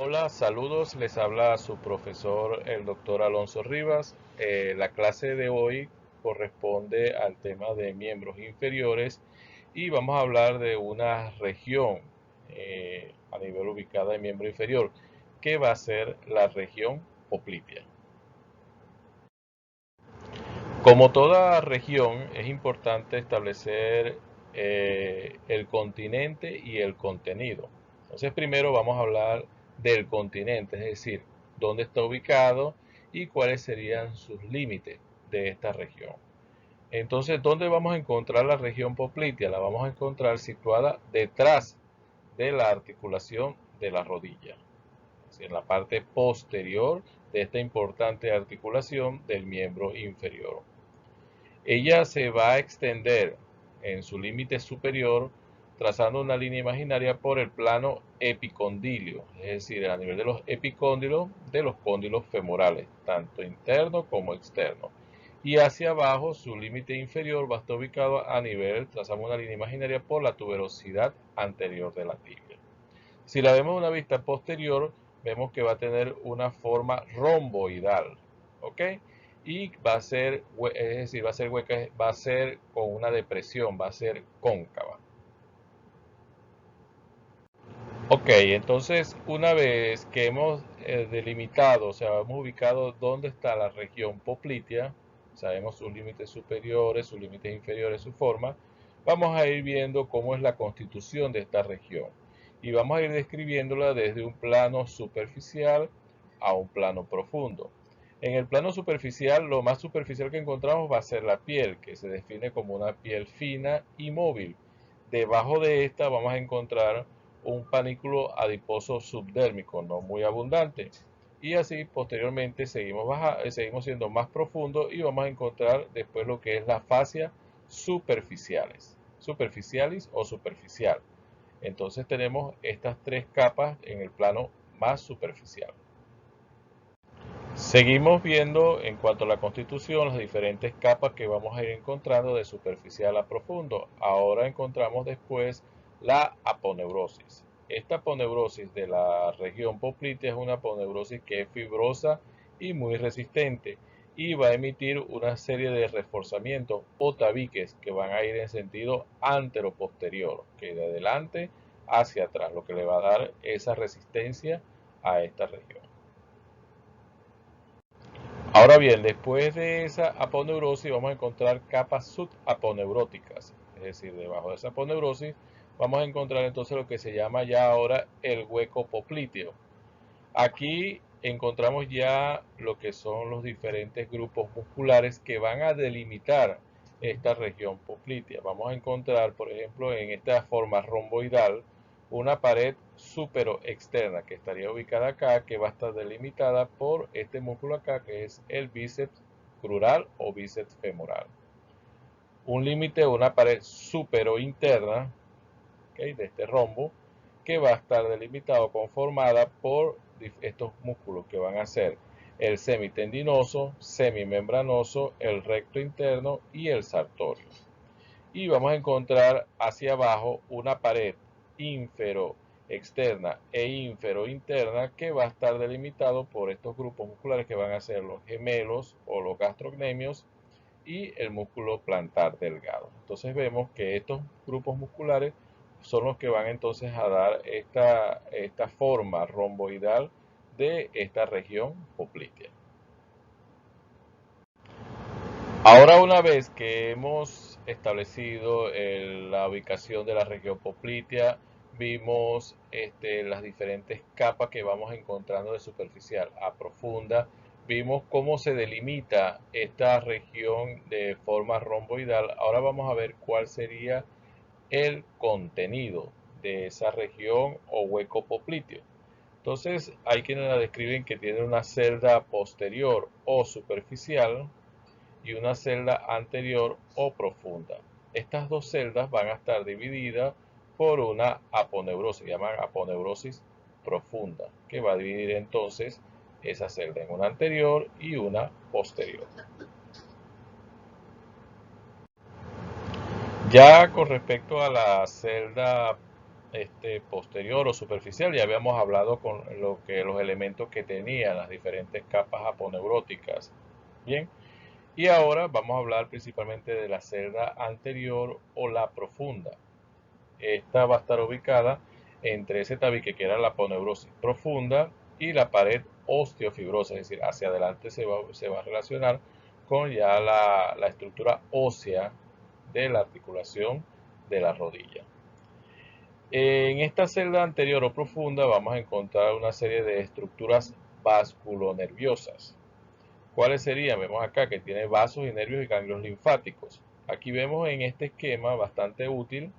Hola, saludos, les habla su profesor, el doctor Alonso Rivas. La clase de hoy corresponde al tema de miembros inferiores y vamos a hablar de una región a nivel ubicada de miembro inferior, que va a ser la región poplitea. Como toda región, es importante establecer el continente y el contenido. Entonces, primero vamos a hablar del continente, es decir, dónde está ubicado y cuáles serían sus límites de esta región. Entonces, ¿dónde vamos a encontrar la región poplitea? La vamos a encontrar situada detrás de la articulación de la rodilla, es decir, en la parte posterior de esta importante articulación del miembro inferior. Ella se va a extender en su límite superior trazando una línea imaginaria por el plano epicondilio, es decir, a nivel de los epicóndilos de los cóndilos femorales, tanto interno como externo. Y hacia abajo, su límite inferior va a estar ubicado a nivel, trazamos una línea imaginaria por la tuberosidad anterior de la tibia. Si la vemos de una vista posterior, vemos que va a tener una forma romboidal, ¿ok? Y va a ser, es decir, va a ser hueca, va a ser con una depresión, va a ser cóncava. Ok, entonces una vez que hemos delimitado, o sea, hemos ubicado dónde está la región poplitea, sabemos sus límites superiores, sus límites inferiores, su forma, vamos a ir viendo cómo es la constitución de esta región y vamos a ir describiéndola desde un plano superficial a un plano profundo. En el plano superficial, lo más superficial que encontramos va a ser la piel, que se define como una piel fina y móvil. Debajo de esta vamos a encontrar un panículo adiposo subdérmico no muy abundante. Y así posteriormente seguimos siendo más profundos y vamos a encontrar después lo que es la fascia superficiales, superficialis o superficial. Entonces tenemos estas tres capas en el plano más superficial. Seguimos viendo en cuanto a la constitución las diferentes capas que vamos a ir encontrando de superficial a profundo. Ahora encontramos después la aponeurosis. Esta aponeurosis de la región poplitea es una aponeurosis que es fibrosa y muy resistente y va a emitir una serie de reforzamientos o tabiques que van a ir en sentido antero-posterior, que de adelante hacia atrás, lo que le va a dar esa resistencia a esta región. Ahora bien, después de esa aponeurosis vamos a encontrar capas subaponeuróticas, es decir, debajo de esa aponeurosis vamos a encontrar entonces lo que se llama ya ahora el hueco popliteo. Aquí encontramos ya lo que son los diferentes grupos musculares que van a delimitar esta región poplitea. Vamos a encontrar, por ejemplo, en esta forma romboidal, una pared superoexterna que estaría ubicada acá, que va a estar delimitada por este músculo acá, que es el bíceps crural o bíceps femoral. Un límite, una pared superointerna, ¿okay?, de este rombo, que va a estar delimitado, conformada por estos músculos que van a ser el semitendinoso, semimembranoso, el recto interno y el sartorio. Y vamos a encontrar hacia abajo una pared infero-externa e infero-interna que va a estar delimitado por estos grupos musculares que van a ser los gemelos o los gastrocnemios y el músculo plantar delgado. Entonces vemos que estos grupos musculares son los que van entonces a dar esta forma romboidal de esta región poplitea. Ahora, una vez que hemos establecido la ubicación de la región poplitea, vimos las diferentes capas que vamos encontrando de superficial a profunda, vimos cómo se delimita esta región de forma romboidal. Ahora vamos a ver cuál sería el contenido de esa región o hueco popliteo. Entonces, hay quienes la describen que tiene una celda posterior o superficial y una celda anterior o profunda. Estas dos celdas van a estar divididas por una aponeurosis, llaman aponeurosis profunda, que va a dividir entonces esa celda en una anterior y una posterior. Ya con respecto a la celda posterior o superficial. Ya habíamos hablado con los elementos que tenían las diferentes capas aponeuróticas. Bien, y ahora vamos a hablar principalmente de la celda anterior o la profunda. Esta va a estar ubicada entre ese tabique que era la aponeurosis profunda y la pared osteofibrosa, es decir, hacia adelante se va a relacionar con ya la estructura ósea de la articulación de la rodilla. En esta celda anterior o profunda vamos a encontrar una serie de estructuras vasculonerviosas. ¿Cuáles serían? Vemos acá que tiene vasos y nervios y ganglios linfáticos. Aquí vemos en este esquema bastante útil,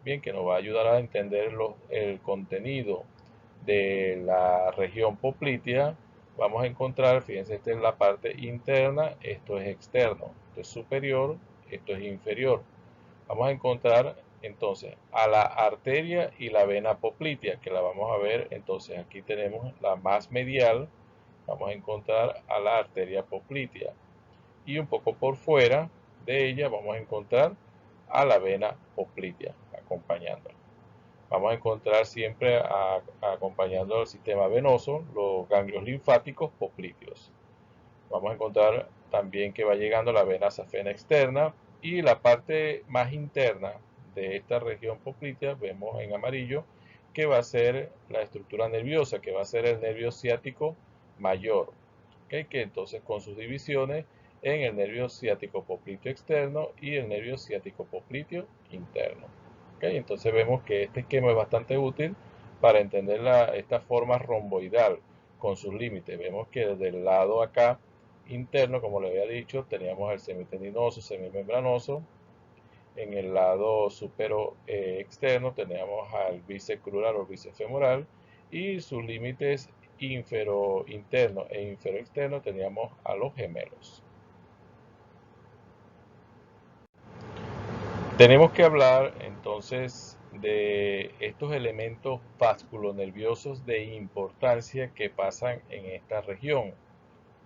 bien, que nos va a ayudar a entender el contenido de la región poplitea. Vamos a encontrar, fíjense, esta es la parte interna, esto es externo, esto es superior, esto es inferior. Vamos a encontrar entonces a la arteria y la vena poplitea, que la vamos a ver. Entonces aquí tenemos la más medial, vamos a encontrar a la arteria poplitea, y un poco por fuera de ella vamos a encontrar a la vena poplitea acompañándola. Vamos a encontrar siempre acompañando al sistema venoso los ganglios linfáticos popliteos. Vamos a encontrar también que va llegando la vena safena externa, y la parte más interna de esta región poplitea vemos en amarillo que va a ser la estructura nerviosa, que va a ser el nervio ciático mayor, ¿okay? Que entonces con sus divisiones en el nervio ciático popliteo externo y el nervio ciático popliteo interno. ¿Okay? Entonces vemos que este esquema es bastante útil para entender esta forma romboidal con sus límites. Vemos que desde el lado acá interno, como le había dicho, teníamos el semitendinoso, semimembranoso. En el lado supero externo teníamos al bíceps crural o bíceps femoral, y sus límites interno e infero externo teníamos a los gemelos. Tenemos que hablar entonces de estos elementos vasculonerviosos de importancia que pasan en esta región,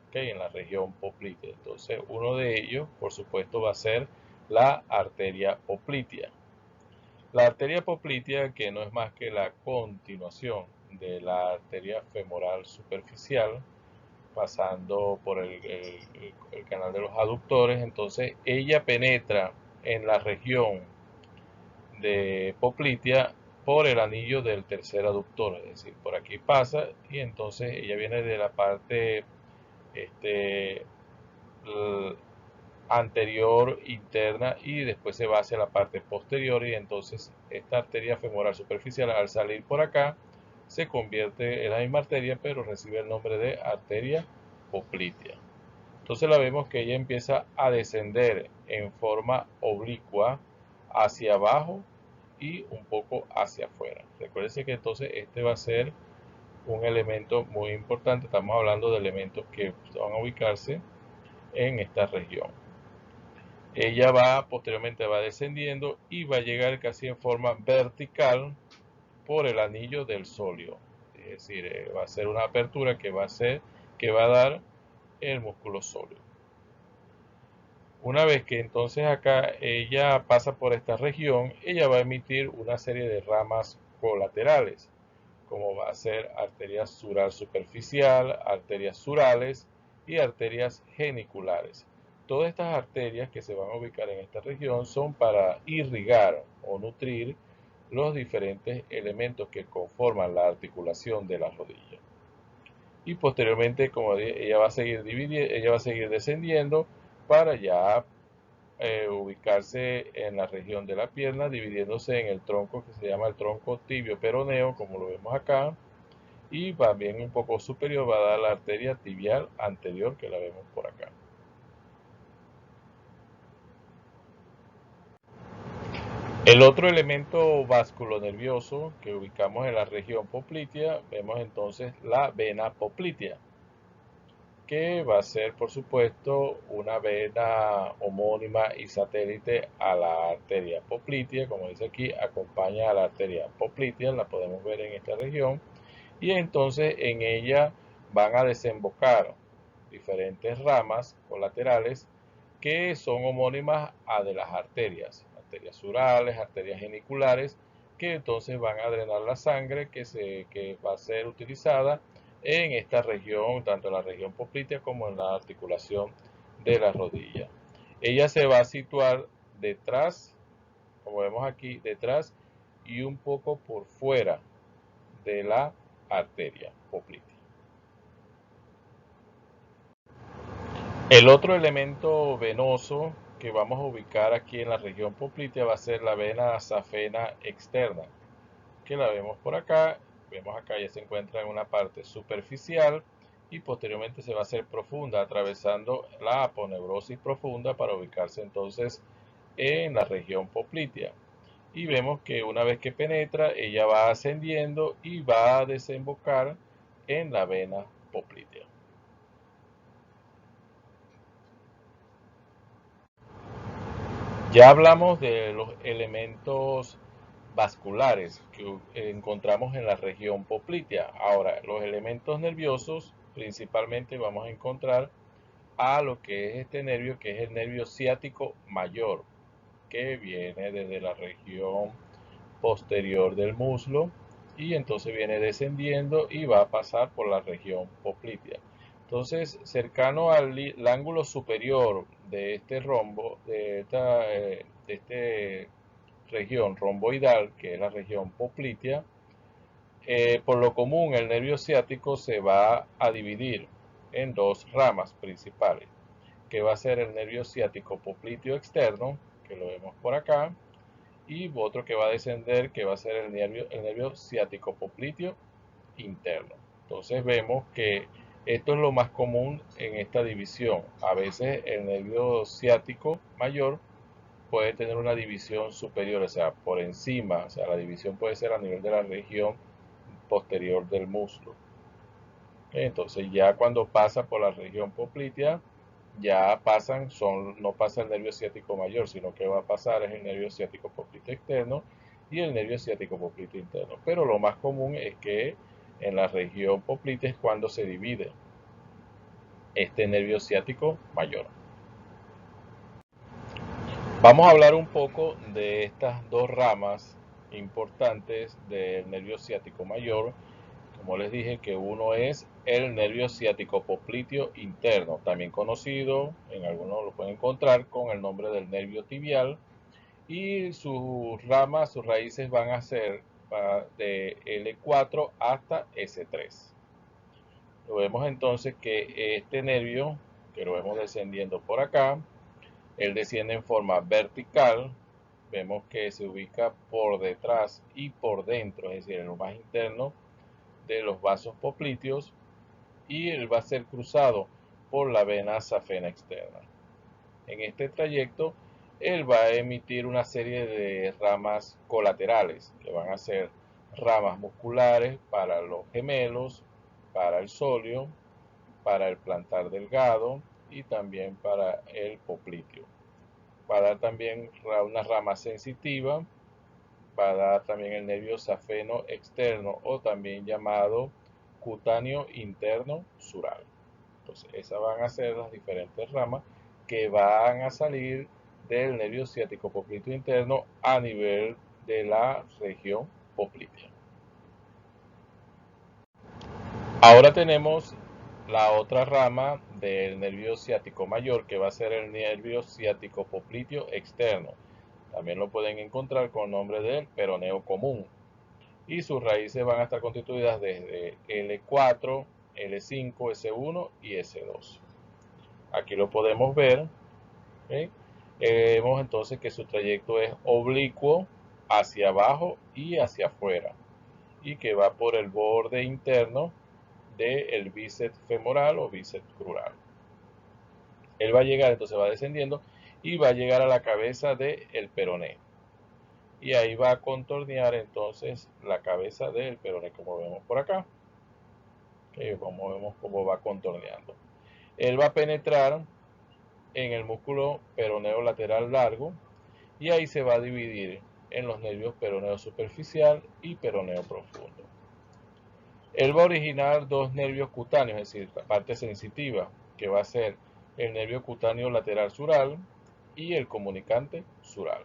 ¿okay? En la región poplitea. Entonces, uno de ellos, por supuesto, va a ser la arteria poplitea. La arteria poplitea, que no es más que la continuación de la arteria femoral superficial, pasando por el canal de los aductores, entonces ella penetra en la región de poplitea por el anillo del tercer aductor, es decir, por aquí pasa, y entonces ella viene de la parte anterior interna y después se va hacia la parte posterior, y entonces esta arteria femoral superficial, al salir por acá, se convierte en la misma arteria pero recibe el nombre de arteria poplitea. Entonces la vemos que ella empieza a descender en forma oblicua hacia abajo y un poco hacia afuera. Recuérdense que entonces este va a ser un elemento muy importante. Estamos hablando de elementos que van a ubicarse en esta región. Ella posteriormente va descendiendo y va a llegar casi en forma vertical por el anillo del sóleo. Es decir, va a ser una apertura que va a dar el músculo sóleo. Una vez que entonces acá ella pasa por esta región, ella va a emitir una serie de ramas colaterales, como va a ser arteria sural superficial, arterias surales y arterias geniculares. Todas estas arterias que se van a ubicar en esta región son para irrigar o nutrir los diferentes elementos que conforman la articulación de la rodilla. Y posteriormente, como dije, ella va a seguir descendiendo para ya ubicarse en la región de la pierna, dividiéndose en el tronco que se llama el tronco tibio peroneo, como lo vemos acá, y también un poco superior va a dar la arteria tibial anterior, que la vemos por acá. El otro elemento vasculonervioso que ubicamos en la región poplitea, vemos entonces la vena poplitea, que va a ser, por supuesto, una vena homónima y satélite a la arteria poplitea. Como dice aquí, acompaña a la arteria poplitea, la podemos ver en esta región, y entonces en ella van a desembocar diferentes ramas colaterales que son homónimas a de las arterias surales, arterias geniculares, que entonces van a drenar la sangre que va a ser utilizada en esta región, tanto en la región poplitea como en la articulación de la rodilla. Ella se va a situar detrás, como vemos aquí, detrás y un poco por fuera de la arteria poplitea. El otro elemento venoso que vamos a ubicar aquí en la región poplitea va a ser la vena safena externa, que la vemos por acá. Vemos acá ya se encuentra en una parte superficial y posteriormente se va a hacer profunda, atravesando la aponeurosis profunda para ubicarse entonces en la región poplitea. Y vemos que una vez que penetra, ella va ascendiendo y va a desembocar en la vena poplitea. Ya hablamos de los elementos vasculares que encontramos en la región poplitea. Ahora, los elementos nerviosos, principalmente vamos a encontrar a lo que es este nervio, que es el nervio ciático mayor, que viene desde la región posterior del muslo y entonces viene descendiendo y va a pasar por la región poplitea. Entonces, cercano al ángulo superior de este rombo, de esta región romboidal, que es la región poplitea, por lo común el nervio ciático se va a dividir en dos ramas principales, que va a ser el nervio ciático popliteo externo, que lo vemos por acá, y otro que va a descender, que va a ser el nervio ciático popliteo interno. Entonces vemos que esto es lo más común en esta división. A veces el nervio ciático mayor puede tener una división superior, o sea, por encima, o sea, la división puede ser a nivel de la región posterior del muslo. Entonces ya cuando pasa por la región poplitea, ya no pasa el nervio ciático mayor, sino que va a pasar es el nervio ciático popliteo externo y el nervio ciático popliteo interno. Pero lo más común es que en la región poplitea es cuando se divide este nervio ciático mayor. Vamos a hablar un poco de estas dos ramas importantes del nervio ciático mayor. Como les dije, que uno es el nervio ciático popliteo interno, también conocido, en algunos lo pueden encontrar con el nombre del nervio tibial, y sus ramas, sus raíces van a ser de L4 hasta S3. Lo vemos entonces que este nervio, que lo vemos descendiendo por acá, él desciende en forma vertical. Vemos que se ubica por detrás y por dentro, es decir, en lo más interno de los vasos popliteos, y él va a ser cruzado por la vena safena externa. En este trayecto, él va a emitir una serie de ramas colaterales, que van a ser ramas musculares para los gemelos, para el sóleo, para el plantar delgado y también para el popliteo. Va a dar también una rama sensitiva, va a dar también el nervio safeno externo, o también llamado cutáneo interno sural. Entonces, esas van a ser las diferentes ramas que van a salir del nervio ciático popliteo interno a nivel de la región poplitea. Ahora tenemos la otra rama del nervio ciático mayor, que va a ser el nervio ciático popliteo externo. También lo pueden encontrar con el nombre del peroneo común. Y sus raíces van a estar constituidas desde L4, L5, S1 y S2. Aquí lo podemos ver. ¿Okay? Vemos entonces que su trayecto es oblicuo hacia abajo y hacia afuera, y que va por el borde interno del bíceps femoral o bíceps crural. Él va a llegar, entonces va descendiendo y va a llegar a la cabeza del peroné. Y ahí va a contornear entonces la cabeza del peroné, como vemos por acá. Como vemos cómo va contorneando. Él va a penetrar en el músculo peroneo lateral largo y ahí se va a dividir en los nervios peroneo superficial y peroneo profundo. Él va a originar dos nervios cutáneos, es decir, la parte sensitiva, que va a ser el nervio cutáneo lateral sural y el comunicante sural.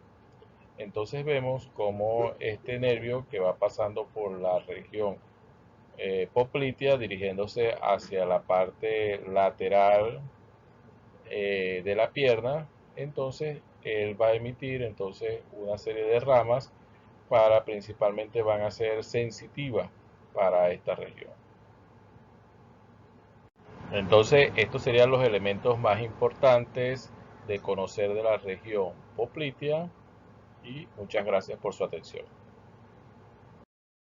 entonces vemos como este nervio que va pasando por la región poplitea dirigiéndose hacia la parte lateral de la pierna, entonces él va a emitir entonces una serie de ramas para principalmente van a ser sensitivas para esta región. Entonces estos serían los elementos más importantes de conocer de la región poplitea y muchas gracias por su atención.